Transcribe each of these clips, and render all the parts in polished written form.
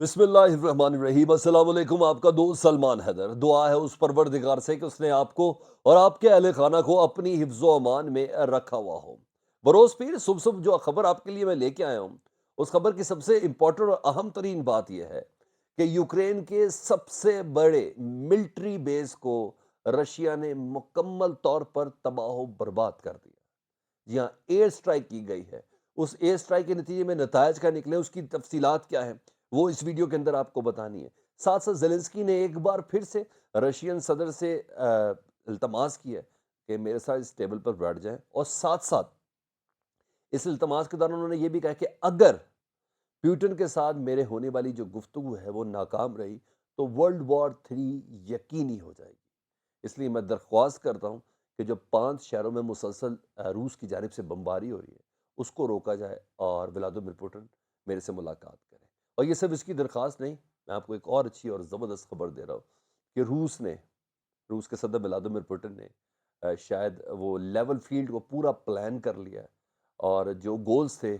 بسم اللہ الرحمن الرحیم، السلام علیکم۔ آپ کا دوست سلمان حیدر۔ دعا ہے اس پروردگار سے کہ اس نے آپ کو اور آپ کے اہل خانہ کو اپنی حفظ و امان میں رکھا ہوا ہو۔ بروز پیر صبح صبح جو خبر آپ کے لیے میں لے کے آیا ہوں، اس خبر کی سب سے امپورٹنٹ اور اہم ترین بات یہ ہے کہ یوکرین کے سب سے بڑے ملٹری بیس کو رشیا نے مکمل طور پر تباہ و برباد کر دیا۔ جی ہاں، ایئر سٹرائک کی گئی ہے۔ اس ایئر سٹرائک کے نتیجے میں نتائج کیا نکلے، اس کی تفصیلات کیا ہیں، وہ اس ویڈیو کے اندر آپ کو بتانی ہے۔ ساتھ ساتھ زیلنسکی نے ایک بار پھر سے رشین صدر سے التماس کی ہے کہ میرے ساتھ اس ٹیبل پر بیٹھ جائیں، اور ساتھ ساتھ اس التماس کے دوران انہوں نے یہ بھی کہا کہ اگر پیوٹن کے ساتھ میرے ہونے والی جو گفتگو ہے وہ ناکام رہی تو ورلڈ وار 3 یقینی ہو جائے گی۔ اس لیے میں درخواست کرتا ہوں کہ جو 5 شہروں میں مسلسل روس کی جانب سے بمباری ہو رہی ہے اس کو روکا جائے، اور ولادیمیر پوٹن میرے سے ملاقات کریں۔ اور یہ سب اس کی درخواست نہیں، میں آپ کو ایک اور اچھی اور زبردست خبر دے رہا ہوں کہ روس کے صدر ولادیمیر پوٹن نے شاید وہ لیول فیلڈ کو پورا پلان کر لیا ہے، اور جو گولز تھے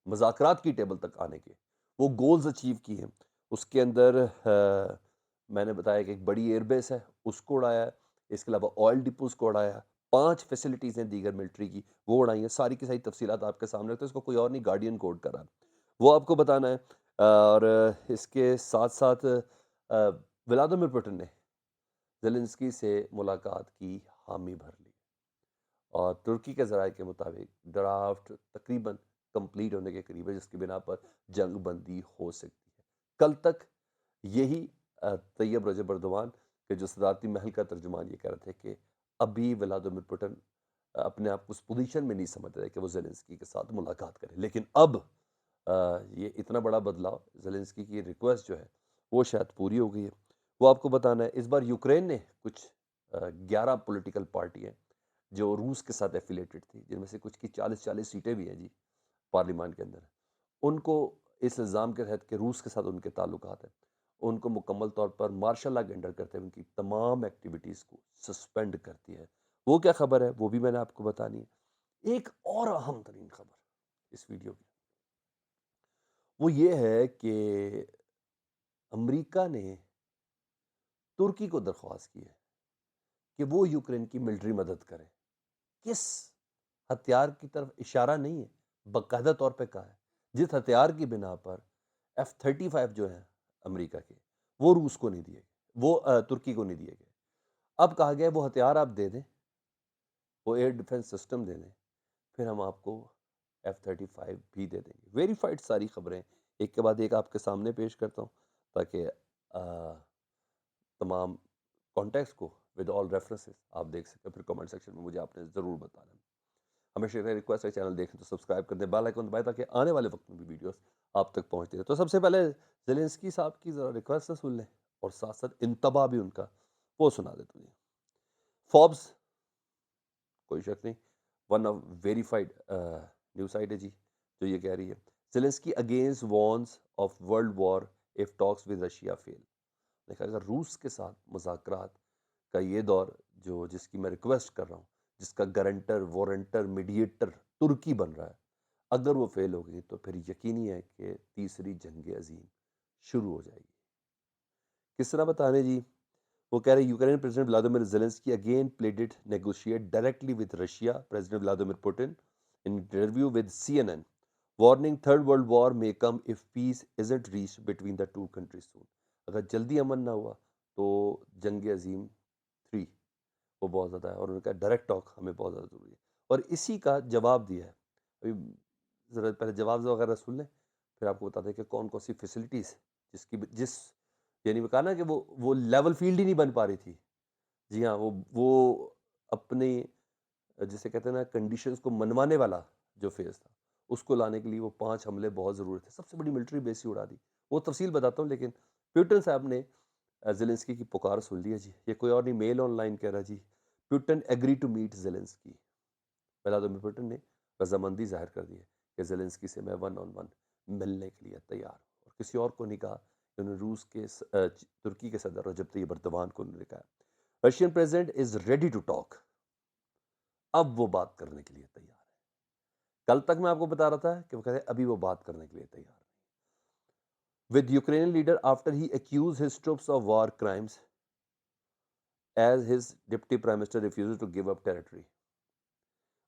مذاکرات کی ٹیبل تک آنے کے، وہ گولز اچیو کی ہیں۔ اس کے اندر میں نے بتایا کہ ایک بڑی ایئر بیس ہے، اس کو اڑایا ہے۔ اس کے علاوہ آئل ڈپوز کو اڑایا ہے، 5 فیسلٹیز ہیں دیگر ملٹری کی، وہ اڑائی ہیں۔ ساری کی ساری تفصیلات آپ کے سامنے رکھتے ہیں، اس کو کوئی اور نہیں، گارڈین کوڈ کر رہا ہے، وہ آپ کو بتانا ہے۔ اور اس کے ساتھ ساتھ ولادیمیر پوٹن نے زیلنسکی سے ملاقات کی حامی بھر لی، اور ترکی کے ذرائع کے مطابق ڈرافٹ تقریباً کمپلیٹ ہونے کے قریب ہے، جس کی بنا پر جنگ بندی ہو سکتی ہے۔ کل تک یہی طیب رجب اردوان کے جو صدارتی محل کا ترجمان یہ کہہ رہے تھے کہ ابھی ولادیمیر پوٹن اپنے آپ کو اس پوزیشن میں نہیں سمجھ رہے کہ وہ زیلنسکی کے ساتھ ملاقات کرے، لیکن اب یہ اتنا بڑا بدلاؤ، زیلنسکی کی ریکویسٹ جو ہے وہ شاید پوری ہو گئی ہے، وہ آپ کو بتانا ہے۔ اس بار یوکرین نے کچھ 11 پولیٹیکل پارٹی ہیں جو روس کے ساتھ ایفیلیٹڈ تھی، جن میں سے کچھ کی 40 سیٹیں بھی ہیں جی پارلیمان کے اندر، ان کو اس الزام کے تحت کہ روس کے ساتھ ان کے تعلقات ہیں، ان کو مکمل طور پر مارشل لا کے انڈر کرتے ہوئے ان کی تمام ایکٹیویٹیز کو سسپینڈ کرتی ہے۔ وہ کیا خبر ہے وہ بھی میں نے آپ کو بتانی ہے۔ ایک اور اہم ترین خبر اس ویڈیو کی، وہ یہ ہے کہ امریکہ نے ترکی کو درخواست کی ہے کہ وہ یوکرین کی ملٹری مدد کرے۔ کس ہتھیار کی طرف اشارہ نہیں ہے، باقاعدہ طور پہ کہا ہے جس ہتھیار کی بنا پر F-35 جو ہیں امریکہ کے، وہ روس کو نہیں دیے گئے، وہ ترکی کو نہیں دیے گئے۔ اب کہا گیا وہ ہتھیار آپ دے دیں، وہ ایئر ڈیفنس سسٹم دے دیں، پھر ہم آپ کو F-35 بھی دے دیں گے۔ ویریفائڈ ساری خبریں ایک کے بعد ایک آپ کے سامنے پیش کرتا ہوں، تاکہ تمام کانٹیکس کو ود آل ریفرنسز آپ دیکھ سکیں، پھر کمنٹ سیکشن میں مجھے آپ نے ضرور بتانا۔ ہمیشہ ریکویسٹ ہے چینل دیکھیں تو سبسکرائب کر دیں، بیل آئیکن دبائیں تاکہ آنے والے وقت میں بھی ویڈیوز آپ تک پہنچتی رہے۔ تو سب سے پہلے زیلنسکی صاحب کی ذرا ریکویسٹ سن لیں، اور ساتھ ساتھ انتباہ بھی ان کا وہ سنا دیتا ہوں۔ فوربس، کوئی شک نہیں، one of verified news site ہے جی، جو یہ کہہ رہی ہے Zelensky against warns of world war if talks with Russia fail. دیکھا، اگر روس کے ساتھ مذاکرات کا یہ دور جو جس کی میں ریکویسٹ کر رہا ہوں، جس کا گارنٹر وارنٹر میڈیٹر ترکی بن رہا ہے، اگر وہ فیل ہو گئی تو پھر یقینی ہے کہ تیسری جنگ عظیم شروع ہو جائے گی۔ کس طرح بتانے جی؟ وہ کہہ رہے ہیں Ukraine president Vladimir Zelensky again pleaded negotiate directly with Russia president Vladimir Putin in interview with CNN warning third world war may come if peace isn't reached between the two countries soon۔ اگر جلدی امن نہ ہوا تو جنگ عظیم 3 وہ بہت زیادہ ہے، اور ان کا ڈائریکٹ ٹاک ہمیں بہت زیادہ ضروری ہے، اور اسی کا جواب دیا ہے۔ ابھی ذرا پہلے جواب وغیرہ سن لیں، پھر آپ کو بتاتے ہیں کہ کون کون سی فیسلٹیز جس یعنی وہ کہا نا کہ وہ لیول فیلڈ ہی نہیں بن پا رہی تھی۔ جی ہاں، وہ اپنے جسے کہتے ہیں نا کنڈیشنز کو منوانے والا جو فیز تھا، اس کو لانے کے لیے وہ 5 حملے بہت ضرورت تھے۔ سب سے بڑی ملٹری بیس ہی اڑا دی، وہ تفصیل بتاتا ہوں، لیکن پیوٹن صاحب نے زیلنسکی کی پکار سن لی ہے جی۔ یہ کوئی اور نہیں، میل آن لائن کہہ رہا جی، Putin agree to meet Zelensky. Vladimir Putin نے رضامندی ظاہر کر دی ہے کہ زیلنسکی سے میں 1 on 1 ملنے کے لیے تیار ہوں، اور کسی اور کو نہیں کہا، انہوں نے روس کے ترکی کے صدر رجب طیب اردوان کو انہوں نے کہا Russian president is ready to talk, اب وہ بات کرنے کے لیے تیار ہے۔ کل تک میں آپ کو بتا رہا تھا کہ وہ کہتے ہیں ابھی وہ بات کرنے کے لیے تیار with Ukrainian leader after he accused his troops of war crimes as his deputy prime minister refuses to give up territory.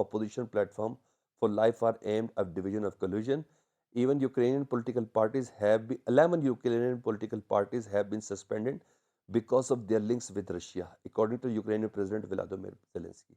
opposition platform for life are aimed at division of collusion. Even Ukrainian political parties have been 11 Ukrainian political parties have been suspended because of their links with Russia, according to Ukrainian President Vladimir Zelensky.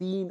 3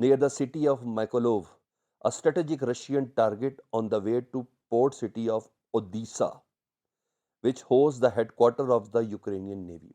near the city of Mykolaiv, a strategic Russian target on the way to port city of Odessa, which hosts the headquarter of the Ukrainian Navy.